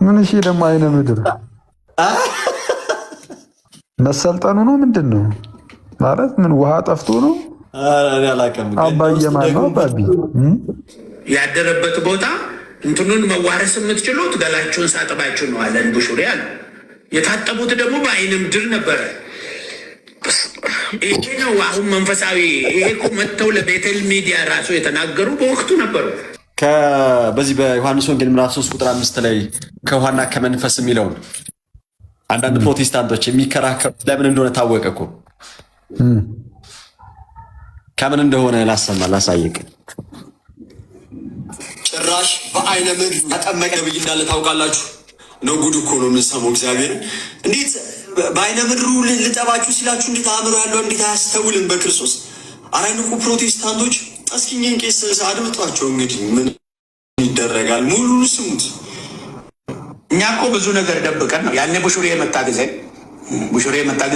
ምን እሺ ደግሞ አይነ ምድር መሰልጠኑ ነው ምንድን ነው ማለት? ምን ውሃ ጠፍቶ ነው? አባዬ ማን ነው? አባቢ ያደረበት ቦታ እንትኑን መዋረስ የምትችሉት ገላችሁን ሳጥባችሁ ነው አለን ቡሹሪ አለ። የታጠቡት ደግሞ በአይነ ምድር ነበረ። ይሄ ነው አሁን መንፈሳዊ። ይሄ እኮ መጥተው ለቤተል ሚዲያ ራሱ የተናገሩ በወቅቱ ነበሩ። በዚህ በዮሐንስ ወንጌል ምዕራፍ 3 ቁጥር 5 ላይ ከውሃና ከመንፈስ የሚለውን አንዳንድ ፕሮቴስታንቶች የሚከራከሩት ለምን እንደሆነ ታወቀ እኮ። ከምን እንደሆነ ላሳየቅ። ጭራሽ በአይነ ምድር ያጠመቀ ነብይ እንዳለ ታውቃላችሁ? ነው ጉድ እኮ ነው የምንሰማው። እግዚአብሔር እንዴት በአይነ ምድሩ ልጠባችሁ ሲላችሁ እንዴት አእምሮ ያለው እንዴት አያስተውልን በክርስቶስ። አራይንቁ ፕሮቴስታንቶች እስኪኝን ቄስ አድምጧቸው። እንግዲህ ምን ይደረጋል? ሙሉ ስሙት። እኛ እኮ ብዙ ነገር ደብቀን ነው ያኔ ቡሹሪ የመጣ ጊዜ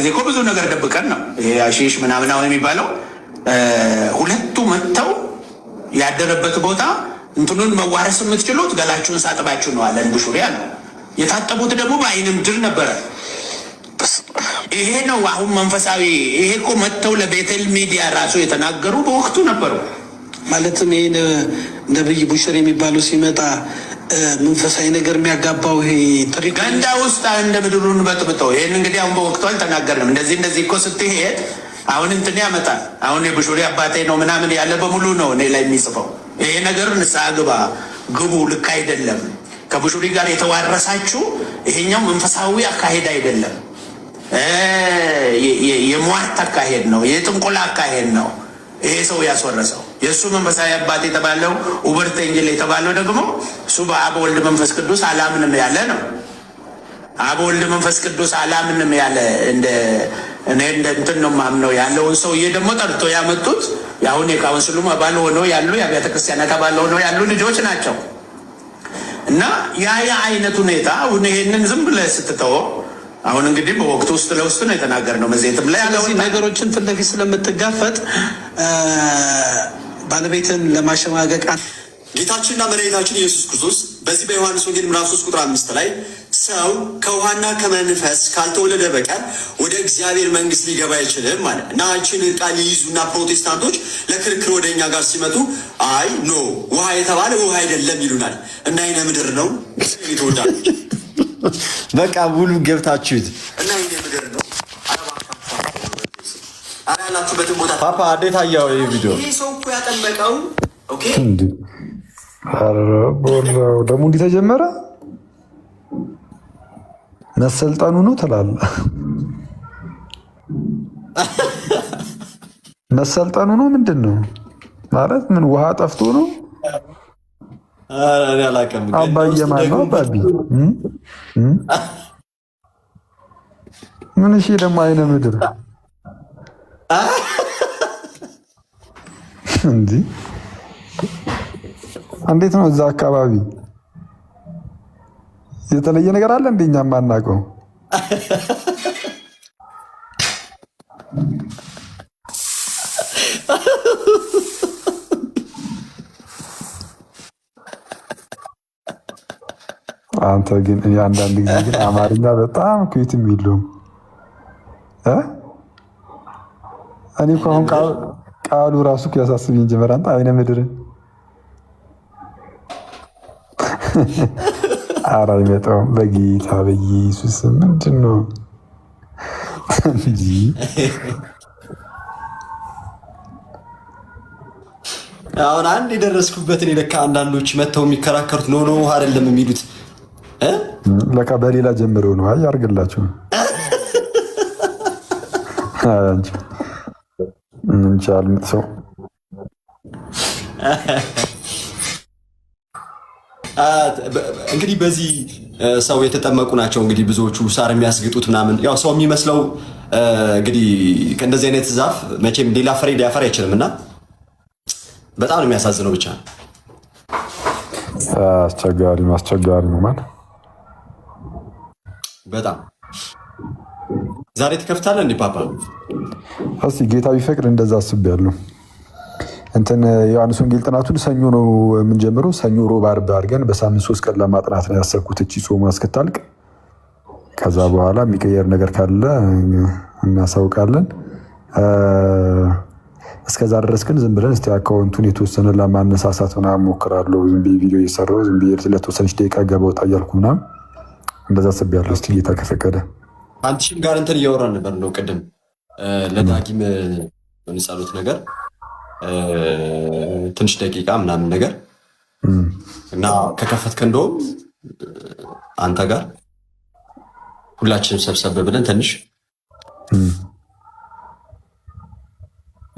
እኮ ብዙ ነገር ደብቀን ነው። ይሄ አሺሽ ምናምን አሁን የሚባለው ሁለቱ መጥተው ያደረበት ቦታ እንትኑን መዋረስ የምትችሉት ገላችሁን ሳጥባችሁ ነው አለን ቡሹሪ አለ። የታጠቡት ደግሞ በአይነ ምድር ነበረ። ይሄ ነው አሁን መንፈሳዊ። ይሄ እኮ መጥተው ለቤተል ሚዲያ ራሱ የተናገሩ በወቅቱ ነበሩ። ማለትም ይሄ ነብይ ቡሽር የሚባለው ሲመጣ መንፈሳዊ ነገር የሚያጋባው ይሄ ገንዳ ውስጥ እንደ ምድሩን በጥብጠው ይህን እንግዲህ አሁን በወቅቱ አልተናገርንም። እንደዚህ እኮ ስትሄድ አሁን እንትን ያመጣል። አሁን የቡሹሪ አባቴ ነው ምናምን ያለ በሙሉ ነው እኔ ላይ የሚጽፈው። ይሄ ነገር ንስሐ ግቡ፣ ልክ አይደለም። ከቡሹሪ ጋር የተዋረሳችሁ ይሄኛው መንፈሳዊ አካሄድ አይደለም፣ የሟርት አካሄድ ነው፣ የጥንቆላ አካሄድ ነው። ይሄ ሰው ያስወረሰው የእሱ መንፈሳዊ አባት የተባለው ኡበርት ኤንጅል የተባለው ደግሞ እሱ በአብ ወልድ መንፈስ ቅዱስ አላምንም ያለ ነው። አብ ወልድ መንፈስ ቅዱስ አላምንም ያለ እኔ እንደ እንትን ነው ማምነው ያለውን ሰውዬ ደግሞ ጠርቶ ያመጡት የአሁን የካውንስሉ አባል ሆነው ያሉ የአብያተ ክርስቲያናት አባል ሆነው ያሉ ልጆች ናቸው። እና ያ አይነት ሁኔታ አሁን ይሄንን ዝም ብለህ ስትተወው አሁን እንግዲህ በወቅቱ ውስጥ ለውስጥ ነው የተናገርነው። መዘየትም ላይ ያለው ነገሮችን ፊት ለፊት ስለምትጋፈጥ ባለቤትን ለማሸማገቅ ጌታችንና መድኃኒታችን ኢየሱስ ክርስቶስ በዚህ በዮሐንስ ወንጌል ምዕራፍ 3 ቁጥር 5 ላይ ሰው ከውሃና ከመንፈስ ካልተወለደ በቀር ወደ እግዚአብሔር መንግስት ሊገባ አይችልም ማለት እና አንቺን ቃል ይይዙና ፕሮቴስታንቶች ለክርክር ወደ እኛ ጋር ሲመጡ አይ ኖ ውሃ የተባለ ውሃ አይደለም ይሉናል። እና አይነ ምድር ነው የተወዳል። በቃ ሙሉ ገብታችሁት እና አይነ ምድር ነው አላላችሁበትም ቦታ ፓፓ እንዴት አየኸው? ይሄ ቪዲዮ ይሄ ሰው እኮ ያጠመቀው ኦኬ ቦራው ደግሞ እንዲህ ተጀመረ መሰልጠኑ ነው ትላለህ። መሰልጠኑ ነው ምንድን ነው ማለት? ምን ውሃ ጠፍቶ ነው? አባዬ ማን ነው? አባቢ ምን እሺ ደግሞ አይነ ምድር እንዴ እንዴት ነው እዛ አካባቢ የተለየ ነገር አለ እንደኛ ማናውቀው? አንተ ግን አንዳንድ ጊዜ ግን አማርኛ በጣም ኩይትም የለውም። እኔ እኮ አሁን ቃሉ ራሱ ያሳስብኝ ጀመር። አንተ አይነ ምድር ኧረ አይመጣውም በጌታ በኢየሱስ ምንድን ነው እንጂ አሁን አንድ የደረስኩበትን ለካ አንዳንዶች መተው የሚከራከሩት ኖ አይደለም የሚሉት ለካ በሌላ ጀምረው ነው። አይ አድርግላችሁ አንቺ እንቻል ሰው እንግዲህ በዚህ ሰው የተጠመቁ ናቸው። እንግዲህ ብዙዎቹ ሳር የሚያስግጡት ምናምን ያው ሰው የሚመስለው እንግዲህ ከእንደዚህ አይነት ዛፍ መቼም ሌላ ፍሬ ሊያፈራ አይችልም እና በጣም ነው የሚያሳዝነው። ብቻ አስቸጋሪ ነው ማለት በጣም ዛሬ ትከፍታለህ እንዴ ፓፓ? እስቲ ጌታ ቢፈቅድ እንደዛ አስቤያለሁ። እንትን ዮሐንስ ወንጌል ጥናቱን ሰኞ ነው የምንጀምረው። ሰኞ፣ ሮብ፣ ዓርብ አድርገን በሳምንት 3 ቀን ለማጥናት ነው ያሰብኩት እቺ ጾሙ እስክታልቅ። ከዛ በኋላ የሚቀየር ነገር ካለ እናሳውቃለን። እስከዛ ድረስ ግን ዝም ብለን እስቲ አካውንቱን የተወሰነ ለማነሳሳት ምናምን ሞክራለሁ። ዝም ብዬ ቪዲዮ እየሰራሁ ዝም ብዬ ለተወሰነች ደቂቃ ገባ ወጣ እያልኩ ምናምን እንደዛ አስቤያለሁ። እስቲ ጌታ ከፈቀደ አንቺም ጋር እንትን እያወራን ነበር ነው ቅድም ለዳጊም ጸሎት ነገር ትንሽ ደቂቃ ምናምን ነገር እና ከከፈትክ እንደውም አንተ ጋር ሁላችንም ሰብሰብ ብለን ትንሽ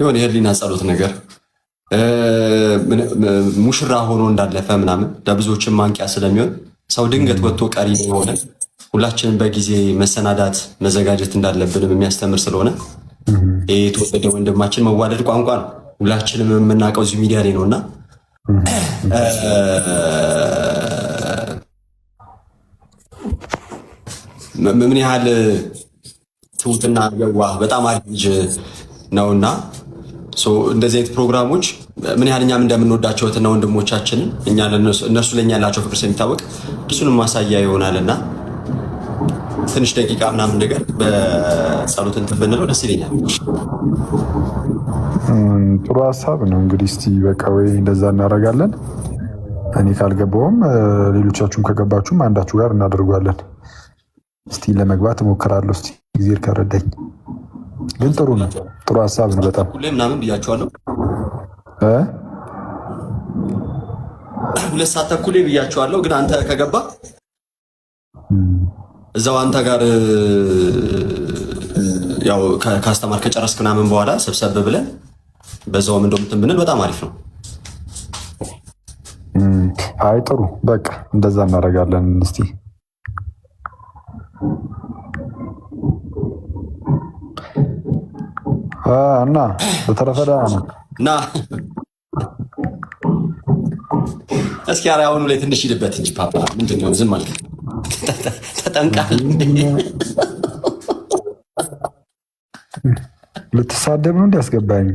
የሆነ የህሊና ጸሎት ነገር ሙሽራ ሆኖ እንዳለፈ ምናምን ለብዙዎችም ማንቂያ ስለሚሆን ሰው ድንገት ወጥቶ ቀሪ የሆነ ሁላችንም በጊዜ መሰናዳት መዘጋጀት እንዳለብንም የሚያስተምር ስለሆነ ይህ የተወደደ ወንድማችን መዋደድ ቋንቋ ነው። ሁላችንም የምናውቀው እዚሁ ሚዲያ ላይ ነው እና ምን ያህል ትሁትና የዋህ በጣም አሪፍ ልጅ ነውና እንደዚህ አይነት ፕሮግራሞች ምን ያህል እኛም እንደምንወዳቸው እህትና ወንድሞቻችንን እነሱ ለእኛ ያላቸው ፍቅር ስለሚታወቅ እሱንም ማሳያ ይሆናልና ትንሽ ደቂቃ ምናምን ነገር በጸሎት እንትን ብንለው ደስ ይለኛል። ጥሩ ሀሳብ ነው። እንግዲህ እስቲ በቃ ወይ እንደዛ እናደርጋለን። እኔ ካልገባውም ሌሎቻችሁም ከገባችሁም አንዳችሁ ጋር እናደርጓለን። እስቲ ለመግባት እሞክራለሁ። እስቲ ጊዜ ከረዳኝ ግን ጥሩ ነው። ጥሩ ሀሳብ ነው በጣም ሁሌ ምናምን ብያችኋለሁ። 2 ሰዓት ተኩል ብያችኋለሁ። ግን አንተ ከገባ እዛው አንተ ጋር ያው ካስተማር ከጨረስክ ምናምን በኋላ ሰብሰብ ብለን በዛውም እንደምትን ብንል በጣም አሪፍ ነው። አይ ጥሩ በቃ እንደዛ እናደርጋለን። እስቲ እና በተረፈ ነው እና እስኪ ኧረ አሁኑ ላይ ትንሽ ሂድበት እንጂ ፓፓ ምንድን ነው ዝም አልክ? ተጠንቃል ልትሳደብ ነው እንዲያስገባኝ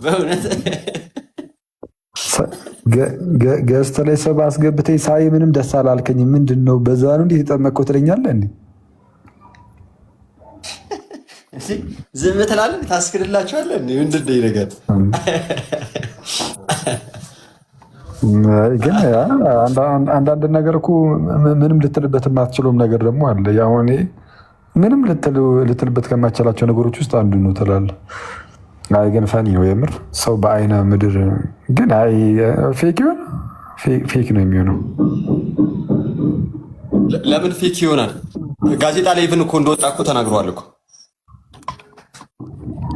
በእውነት ገዝተ ላይ ሰብ አስገብተኝ ሳይ ምንም ደስ አላልከኝ። ምንድን ነው በዛ ነው እንዴት የጠመቅከው ትለኛለህ እንዴ? ዝም ትላለህ ታስክርላችኋለህ። ምንድን ነው ነገር ግን አንዳንድ ነገር እኮ ምንም ልትልበት የማትችለውም ነገር ደግሞ አለ። ያው እኔ ምንም ልትልበት ከማትችላቸው ነገሮች ውስጥ አንዱ ነው ትላለህ። አይ ግን ፈኒ ነው የምር ሰው በአይነ ምድር ግን አይ ፌክ ይሆን ፌክ ነው የሚሆነው። ለምን ፌክ ይሆናል? ጋዜጣ ላይ ኢቭን እኮ እንደወጣ እኮ ተናግሯል እኮ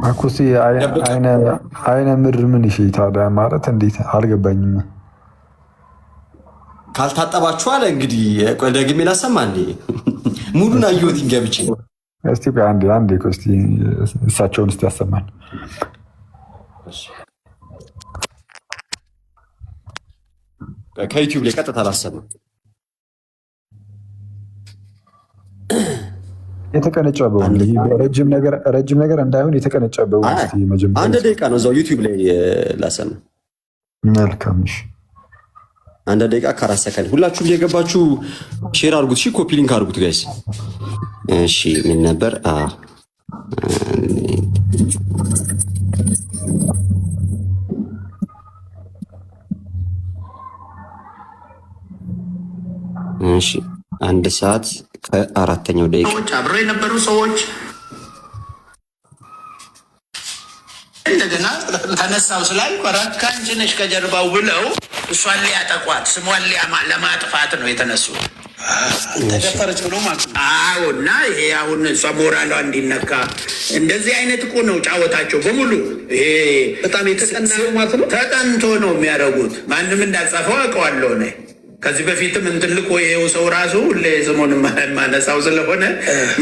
አኩሲ አይነ ምድር ምን ይሽ ታዲያ ማለት እንዴት አልገባኝም። ካልታጠባችሁ አለ እንግዲህ ደግሜ ላሰማ እንዴ ሙሉን አየሁት ገብቼ እስቲ አንዴ እስቲ እሳቸውን እስቲ ያሰማን። ከዩቲዩብ ላይ ቀጥታ ላሰማ የተቀነጨበው ረጅም ነገር እንዳይሆን የተቀነጨበው አንድ ደቂቃ ነው እዛው ዩቲዩብ ላይ ላሰማ። መልካም እሺ፣ 1 ደቂቃ ከ4 ሰከንድ ሁላችሁም እየገባችሁ ሼር አድርጉት። እሺ ኮፒ ሊንክ አድርጉት ጋይስ። እሺ ምን ነበር? እሺ 1 ሰዓት ከ4ኛው ደቂቃ አብረው የነበሩ ሰዎች እንደገና ተነሳው ስላል ረካንች ነሽ ከጀርባው ብለው እሷን ሊያጠቋት ስሟን ለማጥፋት ነው የተነሱት። ተደፈረች ብሎ ማለት ነው። አዎ። እና ይሄ አሁን እሷ ሞራሏ እንዲነካ እንደዚህ አይነት እኮ ነው ጫወታቸው በሙሉ። ይሄ በጣም የተቀና ማለት ነው። ተጠንቶ ነው የሚያደርጉት። ማንም እንዳጻፈው አውቀዋለሁ እኔ ከዚህ በፊትም እንትን ልኮ ይሄው ሰው ራሱ ሁሌ ስሙን ማነሳው ስለሆነ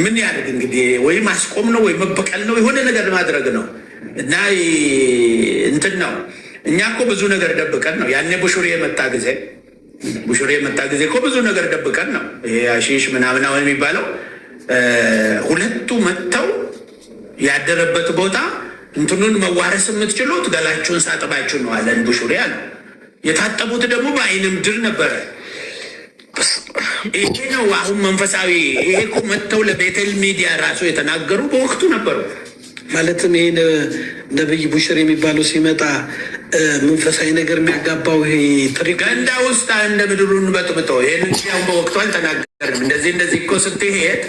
ምን ያድርግ እንግዲህ፣ ወይ ማስቆም ነው ወይ መበቀል ነው የሆነ ነገር ማድረግ ነው። እና እንትን ነው። እኛ እኮ ብዙ ነገር ደብቀን ነው ያኔ ቡሹሪ የመጣ ጊዜ እኮ ብዙ ነገር ደብቀን ነው። ይሄ አሺሽ ምናምን የሚባለው ሁለቱ መጥተው ያደረበት ቦታ እንትኑን መዋረስ የምትችሉት ገላችሁን ሳጥባችሁ ነው አለን ቡሹሪ አለ። የታጠቡት ደግሞ በአይነ ምድር ነበረ። ይሄ ነው አሁን መንፈሳዊ። ይሄ እኮ መጥተው ለቤተል ሚዲያ ራሱ የተናገሩ በወቅቱ ነበሩ። ማለትም ይሄ ነብይ ቡሽር የሚባለው ሲመጣ መንፈሳዊ ነገር የሚያጋባው ይሄ ገንዳ ውስጥ እንደ ምድሩን በጥብጦ ይህን ያው በወቅቱ አልተናገርም። እንደዚህ እኮ ስትሄድ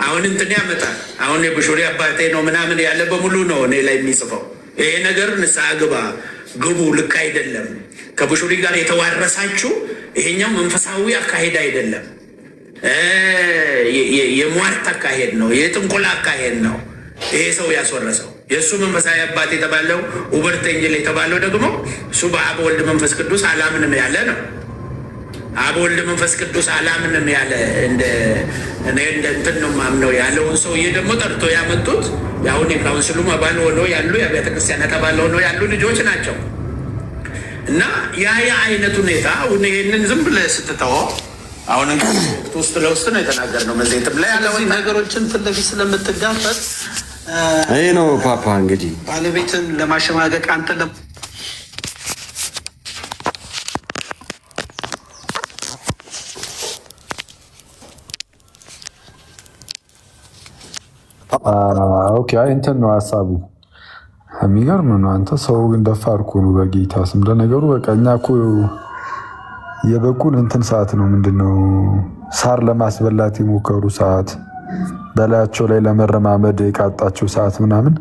አሁን እንትን ያመጣል። አሁን የቡሹሪ አባቴ ነው ምናምን ያለ በሙሉ ነው እኔ ላይ የሚጽፈው። ይሄ ነገር ንስሐ ግቡ፣ ልክ አይደለም። ከቡሹሪ ጋር የተዋረሳችሁ ይሄኛው መንፈሳዊ አካሄድ አይደለም፣ የሟርት አካሄድ ነው፣ የጥንቆላ አካሄድ ነው። ይሄ ሰው ያስወረሰው የእሱ መንፈሳዊ አባት የተባለው ኡበርት ኤንጅል የተባለው ደግሞ እሱ በአብ ወልድ መንፈስ ቅዱስ አላምንም ያለ ነው። አብ ወልድ መንፈስ ቅዱስ አላምንም ያለ እንደ እንትን ነው ማምነው ያለውን ሰውዬ ደግሞ ጠርቶ ያመጡት የአሁን የካውንስሉ አባል ሆነው ያሉ የአብያተ ክርስቲያናት አባል ሆነው ያሉ ልጆች ናቸው። እና ያ አይነት ሁኔታ አሁን ይሄንን ዝም ብለህ ስትተወው አሁን ውስጥ ለውስጥ ነው የተናገርነው። መዘይትም ላይ ያለው ነገሮችን ፊት ለፊት ስለምትጋፈጥ ይሄ ነው ፓፓ እንግዲህ ባለቤትን ለማሸማቀቅ አንተ ኦኬ እንትን ነው ሀሳቡ። የሚገርም ነው። አንተ ሰው ግን ደፋር እኮ ነው በጌታ ስም። ለነገሩ በቃ እኛ እኮ የበቁን እንትን ሰዓት ነው ምንድነው ሳር ለማስበላት የሞከሩ ሰዓት፣ በላያቸው ላይ ለመረማመድ የቃጣቸው ሰዓት ምናምን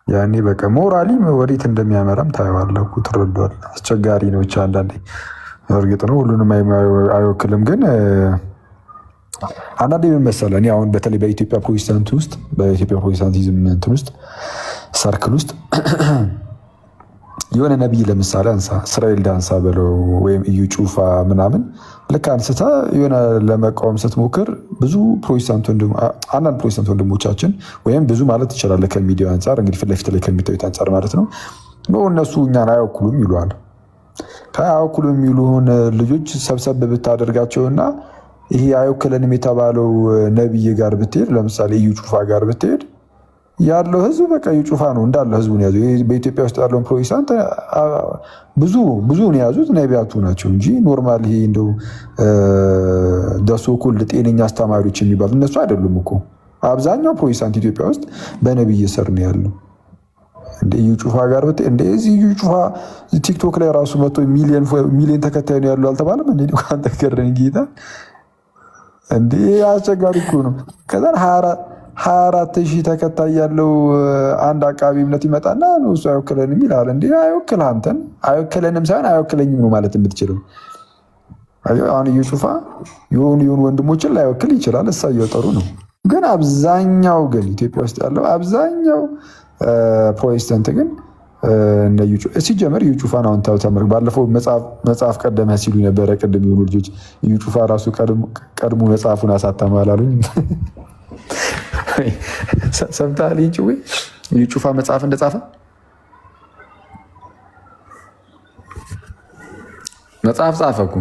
ያኔ በቃ ሞራሊ ወዴት እንደሚያመራም ታየዋለህ እኮ ትረዳዋለህ። አስቸጋሪ ነው ብቻ አንዳንዴ። እርግጥ ነው ሁሉንም አይወክልም፣ ግን አንዳንዴ ምን መሰለህ እኔ አሁን በተለይ በኢትዮጵያ ፕሮቴስታንት ውስጥ በኢትዮጵያ ፕሮቴስታንቲዝም እንትን ውስጥ ሰርክል ውስጥ የሆነ ነቢይ ለምሳሌ አንሳ እስራኤል ዳንሳ በለው ወይም እዩ ጩፋ ምናምን ልክ አንስታ የሆነ ለመቃወም ስትሞክር ብዙ አንዳንድ ፕሮቴስታንት ወንድሞቻችን ወይም ብዙ ማለት ትችላለህ ከሚዲያው አንጻር እንግዲህ ፊት ለፊት ላይ ከሚታዩት አንጻር ማለት ነው እነሱ እኛን አያወክሉም ይሉሃል። ከአያወክሉም የሚሉን ልጆች ሰብሰብ ብታደርጋቸውና ይሄ አይወክለንም የተባለው ነቢይ ጋር ብትሄድ ለምሳሌ እዩ ጩፋ ጋር ብትሄድ ያለው ህዝብ በቃ እዩ ጩፋ ነው እንዳለ ህዝቡን ያዙ። በኢትዮጵያ ውስጥ ያለውን ፕሮቴስታንት ብዙውን የያዙት ነቢያቱ ናቸው እንጂ ኖርማል ይሄ እንደው ደሶኩል ጤነኛ አስተማሪዎች የሚባሉ እነሱ አይደሉም እኮ። አብዛኛው ፕሮቴስታንት ኢትዮጵያ ውስጥ በነቢይ ስር ነው ያለው። እንደ እዩ ጩፋ ጋር ብትሄድ እንደ እዚህ እዩ ጩፋ ቲክቶክ ላይ ራሱ መቶ ሚሊዮን ተከታይ ነው ያለው አልተባለም እንዴ? እንኳን ተገረኝ ጌታ እንዴ! አስቸጋሪ እኮ ነው። ከዛ 24,000 ተከታይ ያለው አንድ አቃቢ እምነት ይመጣና ነው እሱ አይወክለንም ይላል። እንዴ አይወክልህ፣ አንተን አይወክለንም ሳይሆን አይወክለኝም ነው ማለት የምትችለው። አሁን እዩ ጩፋ የሆኑ ወንድሞችን ላይወክል ይችላል፣ እሳየው ጥሩ ነው። ግን አብዛኛው ግን ኢትዮጵያ ውስጥ ያለው አብዛኛው ፕሮቴስታንት ግን ሲጀመር እዩ ጩፋን አሁን ተመልክ። ባለፈው መጽሐፍ ቀደመ ሲሉ ነበረ ቅድም የሆኑ ልጆች እዩ ጩፋ ራሱ ቀድሞ መጽሐፉን አሳተመ አላሉኝ? ሰምተሃል? ወይ እዩ ጩፋ መጽሐፍ እንደጻፈ መጽሐፍ ጻፈ እኮ።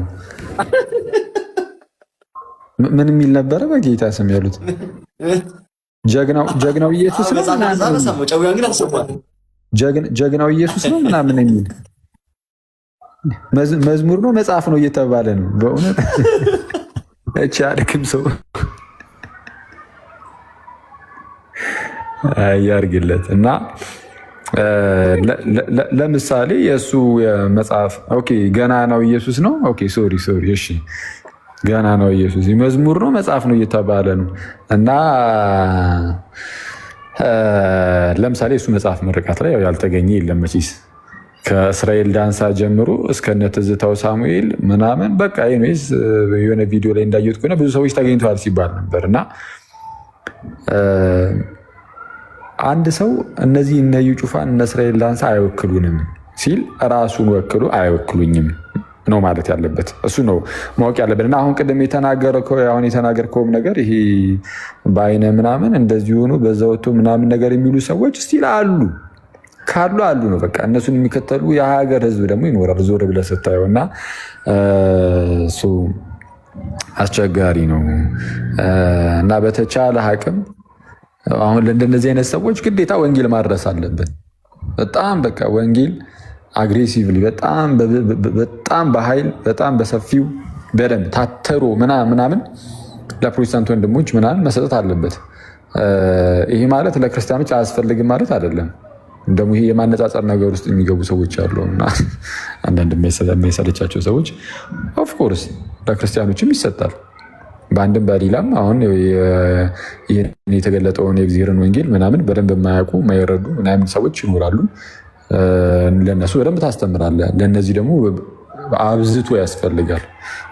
ምን የሚል ነበረ? በጌታ ስም ያሉት ጀግናው ኢየሱስ ነው ጀግናው ኢየሱስ ነው ምናምን የሚል መዝሙር ነው መጽሐፍ ነው እየተባለ ነው። በእውነት እቺ አልክም ሰው ያርግለት እና ለምሳሌ የእሱ መጽሐፍ ኦኬ ገና ነው ኢየሱስ ነው። ኦኬ ሶሪ እሺ ገና ነው ኢየሱስ መዝሙር ነው መጽሐፍ ነው እየተባለ ነው እና ለምሳሌ እሱ መጽሐፍ ምርቃት ላይ ያልተገኘ የለም መቼስ ከእስራኤል ዳንሳ ጀምሮ እስከነ ትዝታው ሳሙኤል ምናምን በቃ ኤኒዌይስ የሆነ ቪዲዮ ላይ እንዳየሁት ከሆነ ብዙ ሰዎች ተገኝተዋል ሲባል ነበር እና አንድ ሰው እነዚህ እነ እዩ ጩፋን እነ እስራኤል ዳንሳ አይወክሉንም ሲል ራሱን ወክሎ አይወክሉኝም ነው ማለት ያለበት። እሱ ነው ማወቅ ያለበት። እና አሁን ቅድም የተናገርከውም ነገር ይሄ በአይነ ምናምን እንደዚህ ሆኖ በዛ ወጥቶ ምናምን ነገር የሚሉ ሰዎች ስቲል አሉ ነው በቃ እነሱን የሚከተሉ የሀገር ህዝብ ደግሞ ይኖራል ዞር ብለህ ስታየው እና እሱ አስቸጋሪ ነው እና በተቻለ አቅም አሁን ለእንደነዚህ አይነት ሰዎች ግዴታ ወንጌል ማድረስ አለብን። በጣም በቃ ወንጌል አግሬሲቭሊ በጣም በኃይል በጣም በሰፊው በደንብ ታተሮ ምናምን ለፕሮቴስታንት ወንድሞች ምናምን መሰጠት አለበት። ይሄ ማለት ለክርስቲያኖች አያስፈልግም ማለት አይደለም። እንደሞ ይሄ የማነጻጸር ነገር ውስጥ የሚገቡ ሰዎች አሉ እና አንዳንድ የማይሰለቻቸው ሰዎች ኦፍኮርስ ለክርስቲያኖችም ይሰጣል በአንድም በሌላም። አሁን የተገለጠውን የእግዚአብሔርን ወንጌል ምናምን በደንብ የማያውቁ የማይረዱ ምናምን ሰዎች ይኖራሉ። ለእነሱ በደንብ ታስተምራለህ። ለእነዚህ ደግሞ አብዝቶ ያስፈልጋል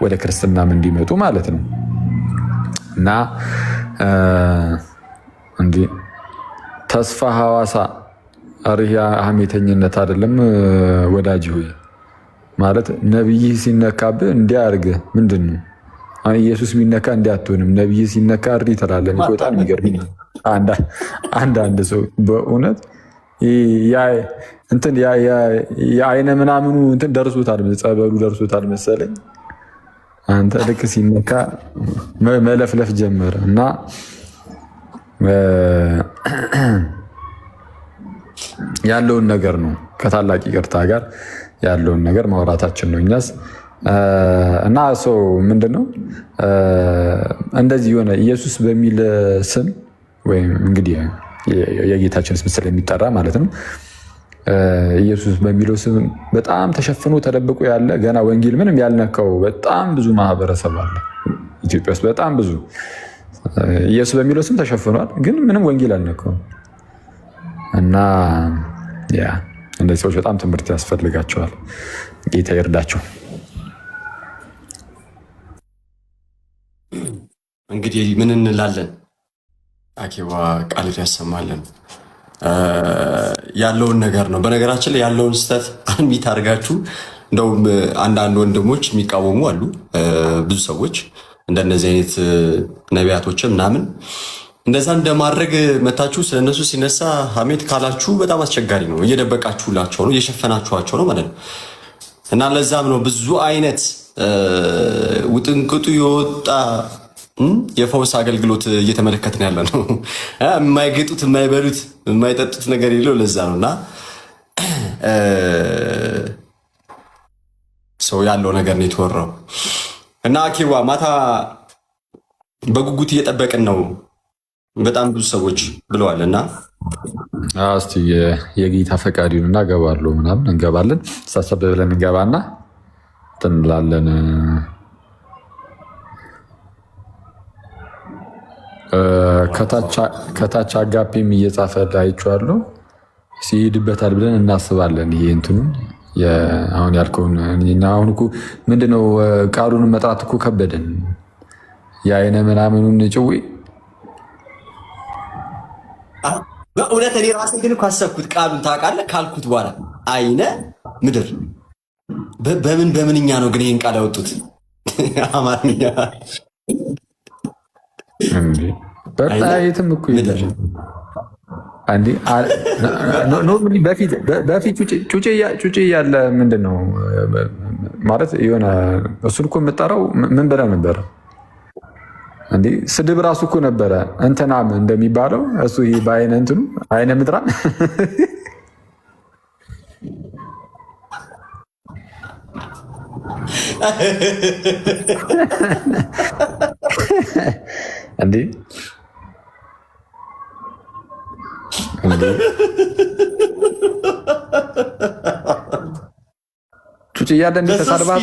ወደ ክርስትናም እንዲመጡ ማለት ነው። እና እንዲህ ተስፋ ሐዋሳ አሪያ ሐሜተኝነት አይደለም ወዳጅ ሆይ ማለት ነብይ ሲነካብህ እንዲያርግ ምንድን ነው? ኢየሱስ ቢነካ እንዲያትሆንም ነብይ ሲነካ እሪ ትላለህ። በጣም የሚገርም አንዳንድ ሰው በእውነት እንትን የአይነ ምናምኑ እንትን ደርሶታል፣ ጸበሉ ደርሶታል መሰለኝ። አንተ ልክ ሲነካ መለፍለፍ ጀመረ እና ያለውን ነገር ነው ከታላቅ ይቅርታ ጋር ያለውን ነገር ማውራታችን ነው እኛስ። እና ሰው ምንድነው እንደዚህ የሆነ ኢየሱስ በሚል ስም ወይም እንግዲህ የጌታችን ስም ስለሚጠራ ማለት ነው። ኢየሱስ በሚለው ስም በጣም ተሸፍኖ ተደብቆ ያለ ገና ወንጌል ምንም ያልነካው በጣም ብዙ ማህበረሰብ አለ ኢትዮጵያ ውስጥ። በጣም ብዙ ኢየሱስ በሚለው ስም ተሸፍኗል፣ ግን ምንም ወንጌል አልነካው እና ያ እንደዚህ ሰዎች በጣም ትምህርት ያስፈልጋቸዋል። ጌታ ይርዳቸው። እንግዲህ ምን እንላለን? አኬባ ቃል ያሰማለን። ያለውን ነገር ነው። በነገራችን ላይ ያለውን ስህተት አንሚት አድርጋችሁ እንደውም አንዳንድ ወንድሞች የሚቃወሙ አሉ። ብዙ ሰዎች እንደነዚህ አይነት ነቢያቶችም ምናምን እንደዛ እንደማድረግ መታችሁ ስለነሱ ሲነሳ ሐሜት ካላችሁ በጣም አስቸጋሪ ነው። እየደበቃችሁላቸው ነው፣ እየሸፈናችኋቸው ነው ማለት ነው። እና ለዛም ነው ብዙ አይነት ውጥንቅጡ የወጣ የፈውስ አገልግሎት እየተመለከትን ያለ ነው። የማይገጡት የማይበሉት የማይጠጡት ነገር የለው። ለዛ ነው እና ሰው ያለው ነገር ነው የተወራው። እና አኬዋ ማታ በጉጉት እየጠበቅን ነው በጣም ብዙ ሰዎች ብለዋል። እና እስቲ የጌታ ፈቃድ ይሁንና እገባለሁ ምናምን እንገባለን። ሳሰብ ብለን እንገባና እንላለን። ከታች አጋፔም እየጻፈ አይቼዋለሁ። ሲሄድበታል ብለን እናስባለን። ይሄ እንትኑን አሁን ያልከውን አሁን እኮ ምንድነው ቃሉን መጥራት እኮ ከበደን። የአይነ ምናምኑን ጭዌ በእውነት እኔ ራሴ ግን እኮ አሰብኩት ቃሉን ታውቃለህ ካልኩት በኋላ አይነ ምድር በምንኛ ነው ግን ይህን ቃል ያወጡት? አማርኛ በጣም እኮ በፊት ጩጬ እያለ ምንድን ነው ማለት የሆነ እሱን እኮ የምጠራው ምን ብለህ ነበረ? እንዴ ስድብ ራሱ እኮ ነበረ። እንትናም እንደሚባለው እሱ ይሄ በአይነ እንትኑ አይነ ምድራን እንዴ ጩጬ እያለ እንዴት ተሳድባት?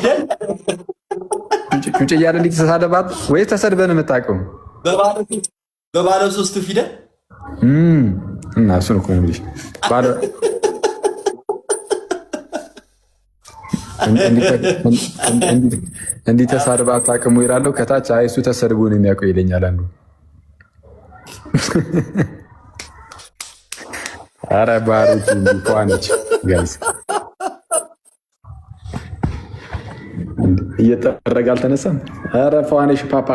ጩጬ እያለ እንዴት ተሳድባት? ወይስ ተሰድበን የምታውቀው? በባለ ሶስቱ ፊደል እና እሱን እኮ እንግዲህ እንዲህ ተሳድባ አታውቅም ወይ እላለሁ። ከታች አይ እሱ ተሰድቦ ነው የሚያውቀው ይለኛል አንዱ። ኧረ ባሮች እንኳንች ጋይስ እየጠረገ አልተነሳም። ኧረ ፏነሽ ፓፓ